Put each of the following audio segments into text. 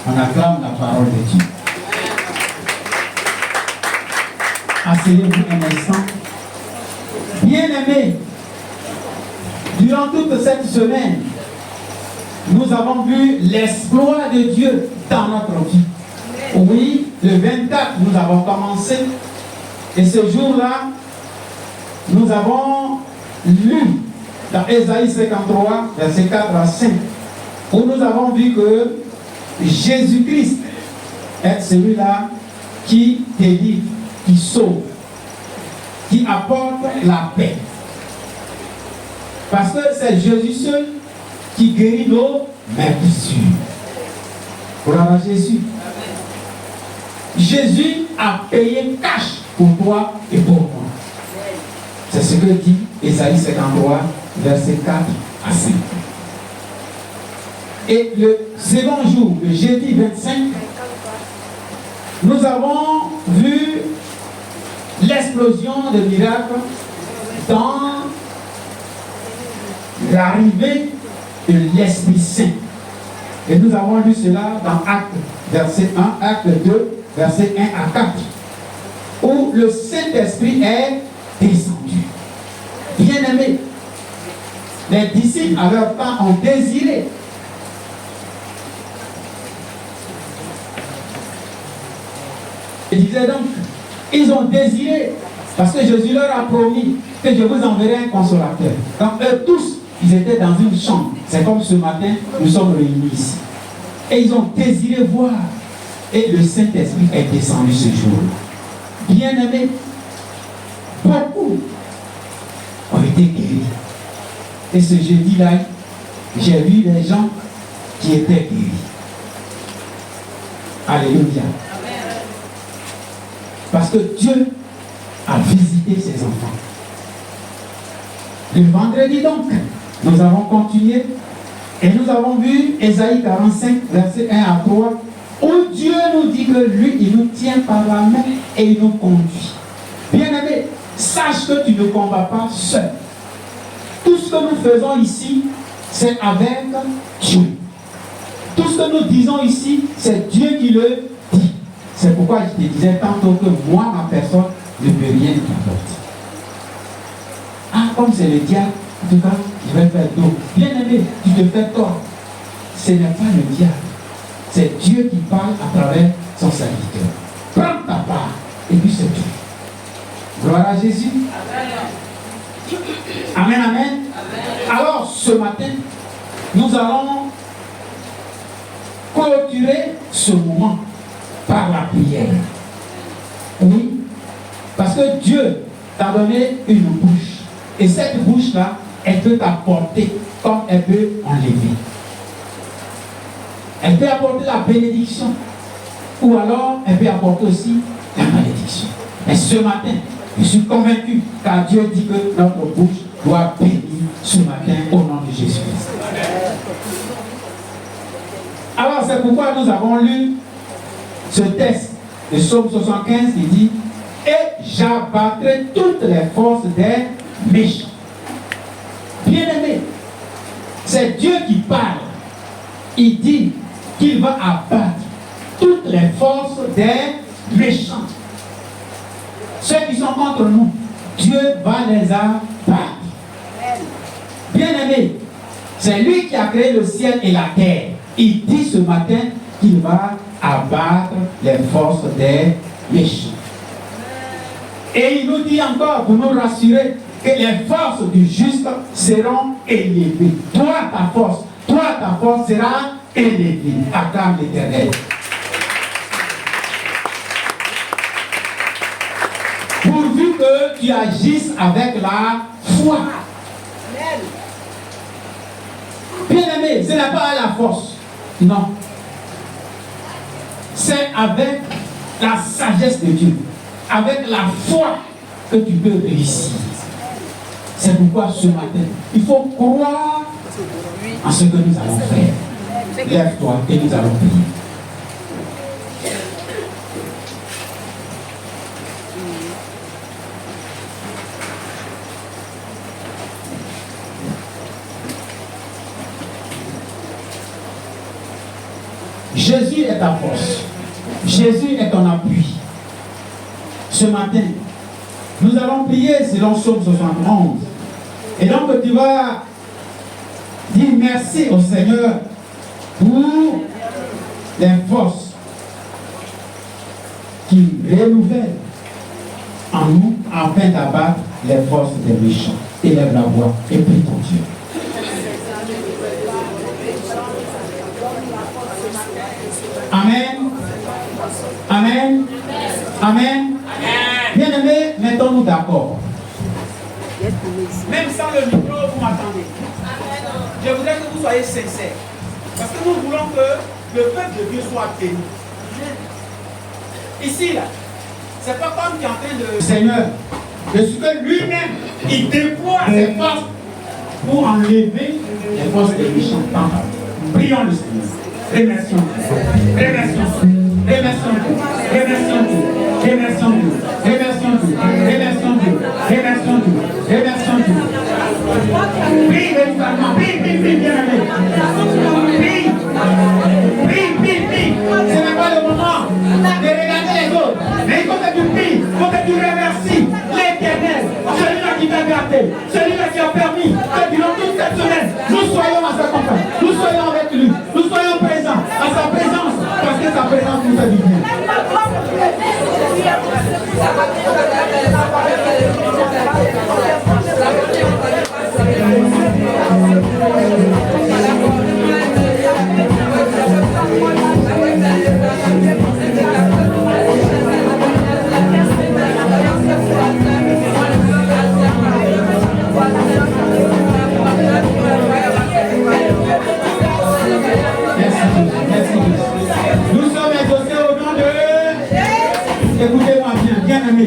On acclame la parole de Dieu. Asseyez-vous un instant. Bien-aimés, durant toute cette semaine, nous avons vu l'exploit de Dieu dans notre vie. Oui, le 24, nous avons commencé. Et ce jour-là, nous avons lu dans Ésaïe 53, verset 4 à 5, où nous avons vu que Jésus-Christ est celui-là qui délivre, qui sauve, qui apporte la paix. Parce que c'est Jésus seul qui guérit nos blessures. Gloire à Jésus. Jésus a payé cash pour toi et pour moi. C'est ce que dit Ésaïe 53, verset 4 à 5. Et le second jour, le jeudi 25, nous avons vu l'explosion de miracles dans l'arrivée de l'Esprit Saint. Et nous avons lu cela dans Actes, verset 1, Acte 2, verset 1 à 4, où le Saint-Esprit est descendu. Bien-aimés, les disciples à leur temps ont désiré ils disaient donc, ils ont désiré, parce que Jésus leur a promis que je vous enverrai un consolateur. Donc eux tous, ils étaient dans une chambre. C'est comme ce matin, nous sommes réunis ici. Et ils ont désiré voir. Et le Saint-Esprit est descendu ce jour-là. Bien-aimés, beaucoup ont été guéris. Et ce jeudi-là, j'ai vu des gens qui étaient guéris. Alléluia. Parce que Dieu a visité ses enfants. Le vendredi donc, nous avons continué et nous avons vu Ésaïe 45, verset 1 à 3, où Dieu nous dit que lui, il nous tient par la main et il nous conduit. Bien-aimé, sache que tu ne combats pas seul. Tout ce que nous faisons ici, c'est avec Dieu. Tout ce que nous disons ici, c'est Dieu qui le dit. C'est pourquoi je te disais tantôt que moi, ma personne, ne peux rien t'apporter. Ah, comme c'est le diable, en tout cas, je vais faire d'eau. Bien-aimé, tu te fais tort. Ce n'est pas le diable. C'est Dieu qui parle à travers son serviteur. Prends ta part, et puis c'est tout. Gloire à Jésus. Amen, amen. Amen. Alors, ce matin, nous allons clôturer ce moment par la prière. Oui, parce que Dieu t'a donné une bouche. Et cette bouche-là, elle peut t'apporter comme elle peut enlever. Elle peut apporter la bénédiction. Ou alors, elle peut apporter aussi la malédiction. Mais ce matin, je suis convaincu, car Dieu dit que notre bouche doit bénir ce matin au nom de Jésus-Christ. Alors, c'est pourquoi nous avons lu ce texte de Psaume 75 qui dit « Et j'abattrai toutes les forces des méchants. » Bien-aimé, c'est Dieu qui parle. Il dit qu'il va abattre toutes les forces des méchants. Ceux qui sont contre nous, Dieu va les abattre. Bien-aimé, c'est lui qui a créé le ciel et la terre. Il dit ce matin qu'il va abattre les forces des méchants. Et il nous dit encore, pour nous rassurer, que les forces du juste seront élevées. Toi, ta force sera élevée. Acclame l'Éternel. Pourvu que tu agisses avec la foi. Bien-aimé, ce n'est pas la force. Non. C'est avec la sagesse de Dieu, avec la foi que tu peux réussir. C'est pourquoi ce matin, il faut croire en ce que nous allons faire. Lève-toi et nous allons prier. Jésus est ta force. Jésus est ton appui. Ce matin, nous allons prier selon Psaume 71. Et donc tu vas dire merci au Seigneur pour les forces qui renouvellent en nous afin d'abattre les forces des méchants. Élève la voix et prie ton Dieu. Amen. Amen. Amen. Bien-aimés, mettons-nous d'accord. Même sans le micro, vous m'attendez. Je voudrais que vous soyez sincères. Parce que nous voulons que le peuple de Dieu soit béni. Ici, là, c'est pas comme qui est en train de... Seigneur, de ce que lui-même, il déploie ses forces pour enlever les forces des méchants. Prions le Seigneur. Remercions Dieu. Remercions Dieu. Remercions Dieu. Remercions Dieu. Remercions Dieu. Remercions Dieu. Remercions Dieu. Remercions Dieu. Remercions Dieu. Prie véritablement. Prie, prie, prie, bien aimé. Prie. Prie, prie, prie. Ce n'est pas le moment de regarder les autres. Mais il faut que tu pries. Il faut que tu remercies l'Éternel. Celui-là qui t'a gardé. Celui-là qui a permis que durant toute cette semaine, nous soyons à sa campagne. Nous soyons avec lui. Nous soyons présents à sa présence. Parce que sa présence nous fait du bien. Écoutez-moi bien, bien aimé.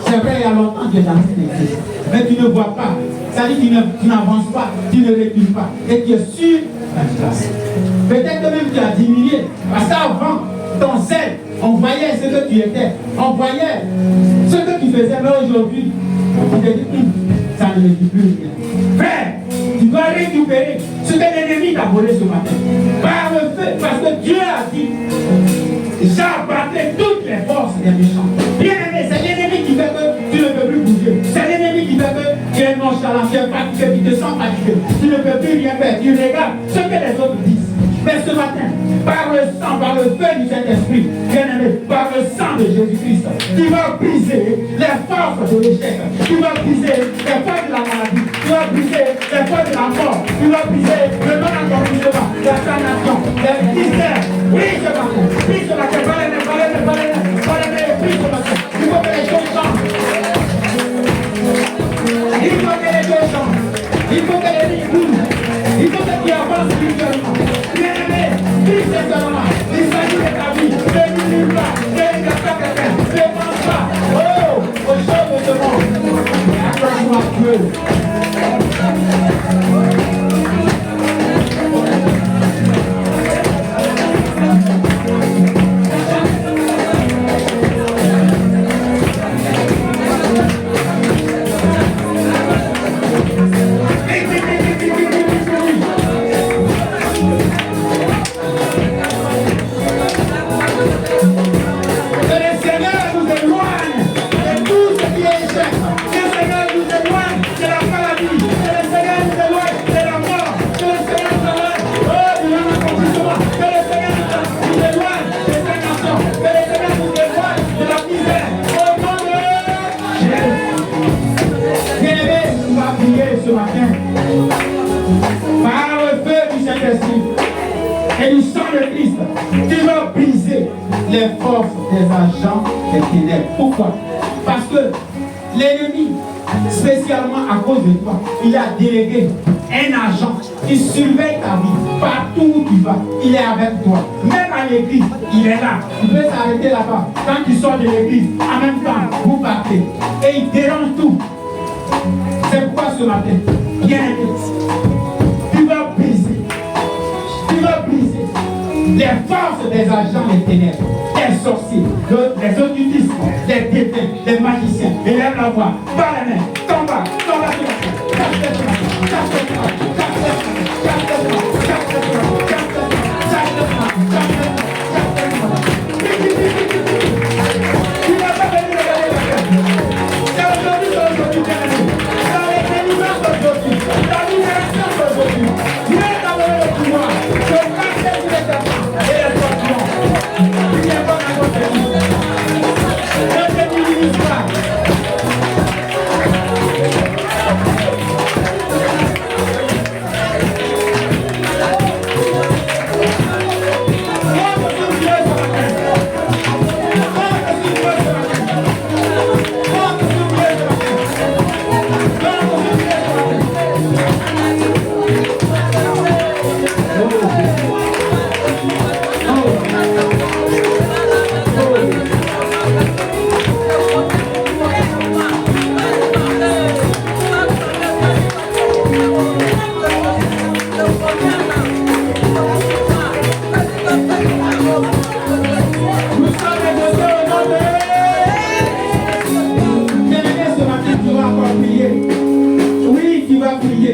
C'est vrai, il y a longtemps que j'ai dans cette église. Mais tu ne vois pas. Ça dit que tu n'avances pas, tu ne recules pas. Et tu es sur la place. Peut-être que même tu as diminué. Parce qu'avant, ton zèle, on voyait ce que tu étais. On voyait ce que tu faisais. Mais aujourd'hui, on te dit, ça ne me dit plus rien. Frère, tu dois récupérer ce que l'ennemi t'a volé ce matin. Par le fait, parce que Dieu a dit, j'abattrai toutes les forces des méchants. Bien aimé, c'est l'ennemi qui fait que tu ne peux plus bouger. C'est l'ennemi qui fait que tu es nonchalant, tu es fatigué, tu te sens fatigué. Tu ne peux plus rien faire. Tu regardes ce que les autres disent. Mais ce matin, par le sang, par le feu du Saint-Esprit, bien aimé, par le sang de Jésus-Christ, tu vas briser les forces de l'échec. Tu vas briser les forces de la maladie. Tu vas briser les forces de la mort. Tu vas briser le non-accomplissement, la stagnation, les mystères. Brise ce matin. Brise ce matin. Brise ce matin. Il faut que les choses changent. Il faut que les choses changent. Il faut que les lignes bougent. Il faut que tu avances spirituellement. Bien-aimé, brise ce matin. Il s'agit de ta vie. Ne diminue pas. Ne regarde pas quelqu'un. Ne pense pas. Oh, aux choses de ce monde. Accroche-moi Dieu. Ce matin, par le feu du Saint-Esprit et du sang de Christ, tu vas briser les forces des agents des ténèbres. Pourquoi? Parce que l'ennemi, spécialement à cause de toi, il a délégué un agent qui surveille ta vie. Partout où tu vas, il est avec toi. Même à l'église, il est là. Tu peux s'arrêter là-bas. Quand tu sors de l'église, en même temps, vous partez. Et il dérange tout. C'est pourquoi ce matin, bien aimé, tu vas briser les forces des agents des ténèbres, des sorciers, des occultistes, des défunts, des magiciens. Élève la voix, par la main, tombe sur la terre,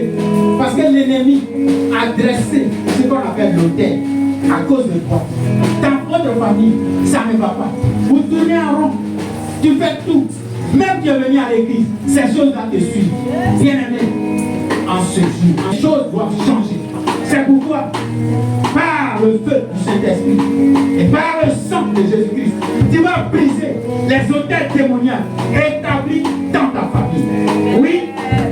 prier. Parce que l'ennemi a dressé ce qu'on appelle l'autel à cause de toi. Dans votre famille, ça ne va pas. Vous tournez en rond. Tu fais tout. Même tu es venu à l'église, ces choses-là te suivent. Bien-aimé, en ce jour, les choses doivent changer. C'est pourquoi, par le feu du Saint-Esprit et par le sang de Jésus-Christ, tu vas briser les autels démoniaques établis dans ta famille. Oui,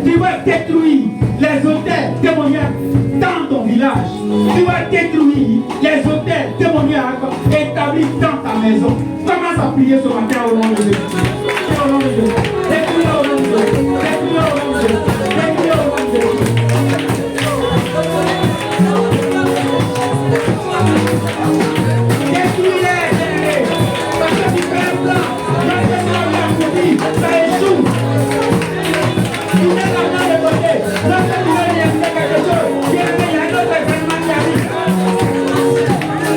tu vas détruire les autels démoniaques dans ton village. Tu vas détruire les autels démoniaques établis dans ta maison. Commence à prier ce matin au nom de Jésus. Au nom de Jésus. Détruis au nom de Jésus. Détruis au nom de Jésus. Détruis au nom de Jésus. Détruis-les. Parce que tu fais un plan. Ça échoue. Tu mets la main de côté. Lorsque tu veux réaliser quelque chose, il y a un autre événement qui arrive.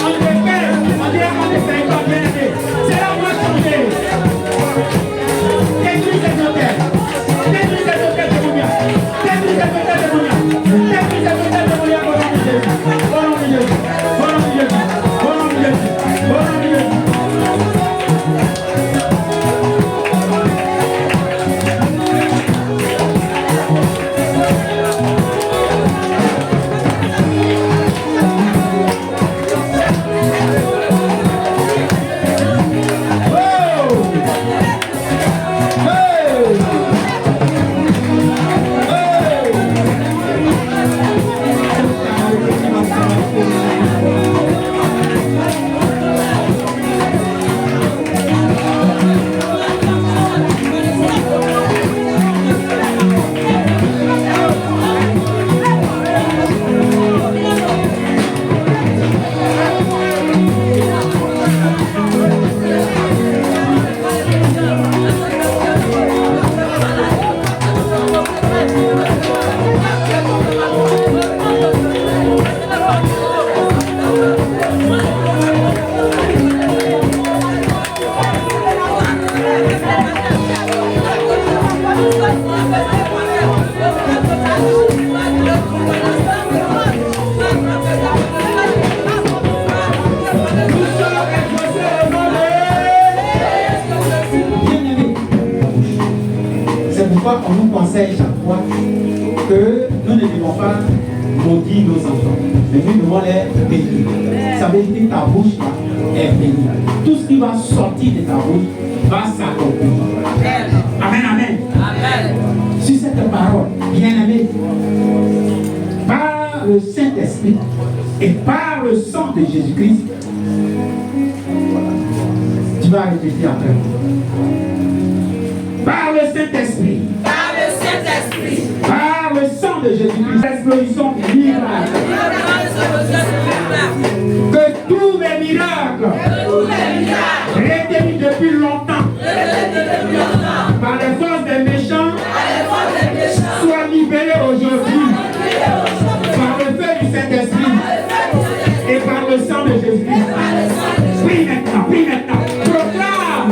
On te fait, on dirait qu'on ne fait pas bien aimé. C'est là où on va changer. Détruis ces hôtels. Détruis ces hôtels démoniaques. Détruis ces hôtels démoniaques. Détruis ces hôtels démoniaques au nom de Jésus. Au nom de Jésus. Au nom de Jésus. Au nom de Jésus. Au nom de Jésus. On nous conseille chaque fois que nous ne devons pas maudire nos enfants, mais nous devons les bénir. Ça veut dire que ta bouche est bénie. Tout ce qui va sortir de ta bouche va s'accomplir. Amen, amen. Amen. Sur cette parole, bien-aimé, par le Saint-Esprit et par le sang de Jésus-Christ, tu vas répéter après moi. Par le Saint-Esprit. Par le Saint-Esprit. Par le sang de Jésus-Christ. L'explosion des miracles. Que tous les miracles retenus depuis longtemps par les forces des méchants soient libérés aujourd'hui par le feu du Saint-Esprit et par le sang de Jésus-Christ. Prie maintenant, prie maintenant. Proclame,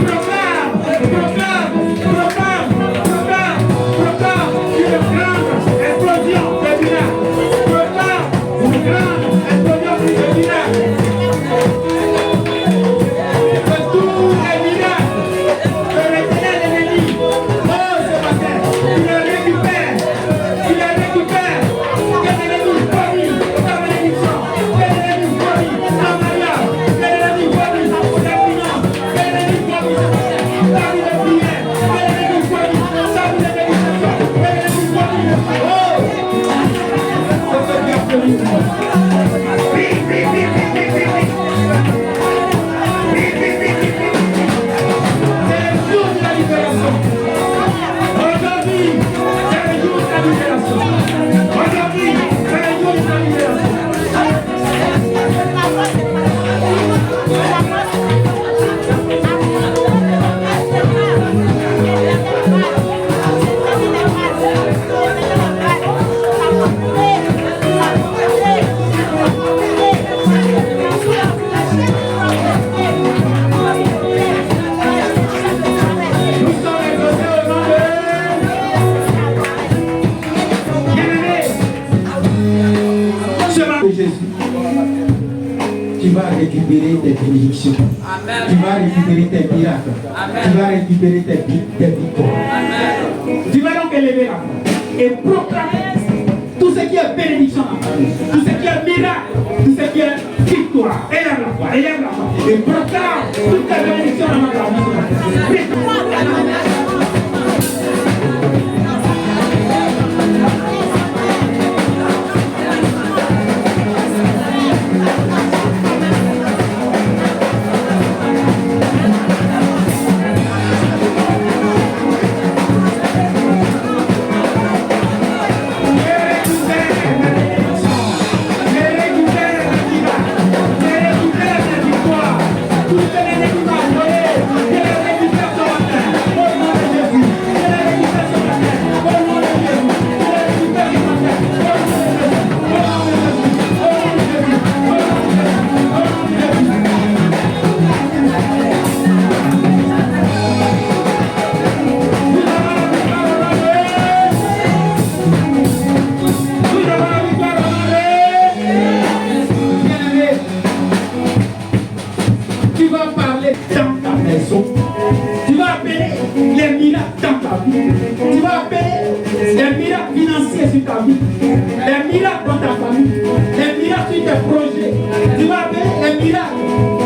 proclame, proclame, proclame, proclame, proclame une grande explosion de miracles. Proclame une grande explosion de miracles. Que tous les miracles que retenait l'ennemi, oh ce matin, tu les récupères, tu les récupères. Que l'ennemi vomit ta bénédiction, que l'ennemi vomit ta mariage, que l'ennemi vomit ta finance, que l'ennemi vomit ta vie de prière, que l'ennemi vomit ta vie de méditation, que l'ennemi vomit. Oh! C'est ce qui a fait l'histoire. Prie, prie, prie, prie, prie, prie, prie. Prie, prie, prie, prie, prie. C'est le jour de la libération. Aujourd'hui, c'est le jour de la libération. Aujourd'hui, c'est le jour de la libération. Nous sommes exaucés au nom de vas récupérer tes bénédictions. Amen. Tu vas récupérer tes miracles. Amen. Tu vas récupérer tes victoires. Amen. Tu vas donc élever la voix et proclamer tout ce qui est bénédiction dans ta vie, tout ce qui est miracle, tout ce qui est victoire. Élève la voix et proclame toutes tes bénédictions dans ta vie. Tu vas parler dans ta maison. Tu vas appeler les miracles dans ta vie. Tu vas appeler les miracles financiers sur ta vie. Les miracles dans ta famille. Les miracles sur tes projets. Tu vas appeler les miracles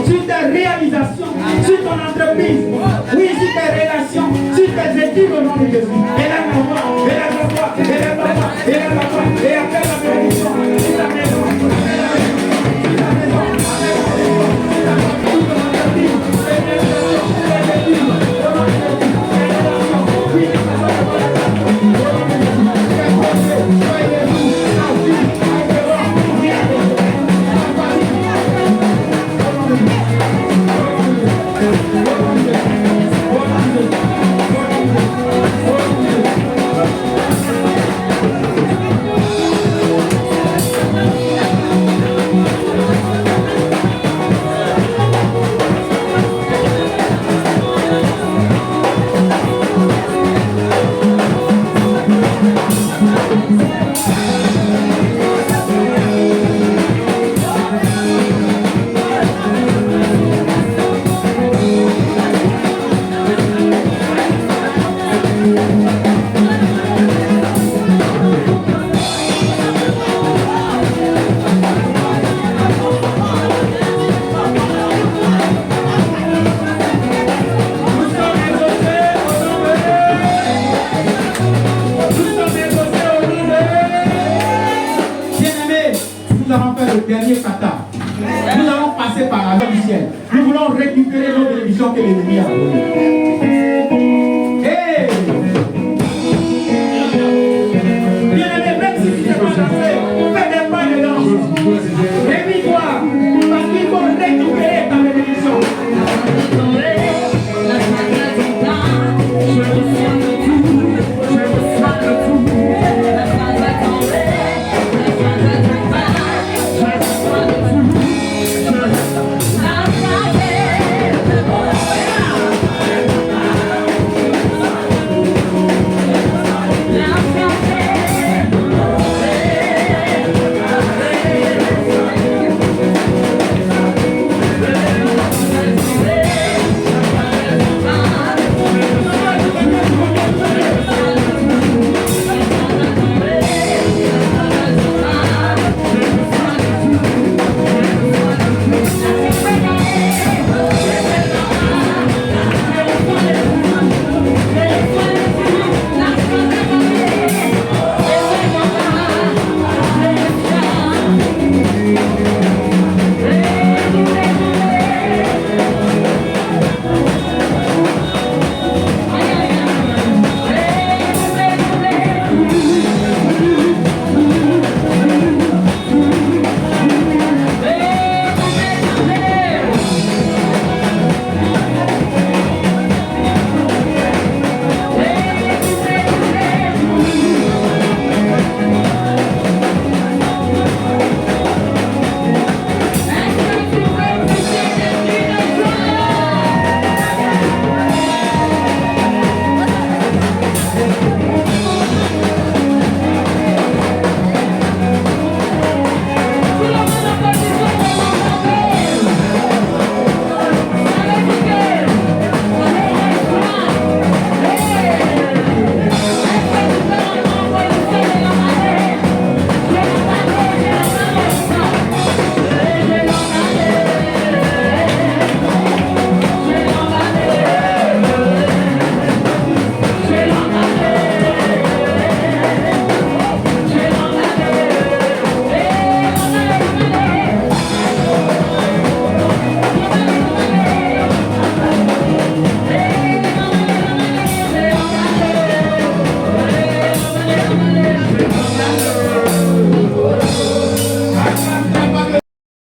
sur tes réalisations, sur ton entreprise. Oui, sur tes relations, sur tes études au nom de Jésus. Élève la voix, élève la voix, élève la voix, élève la voix. Et appelle la bénédiction sur ta maison. Nous allons faire le dernier kata. Nous allons passer par la voie du ciel. Nous voulons récupérer nos bénédictions que l'ennemi a volées.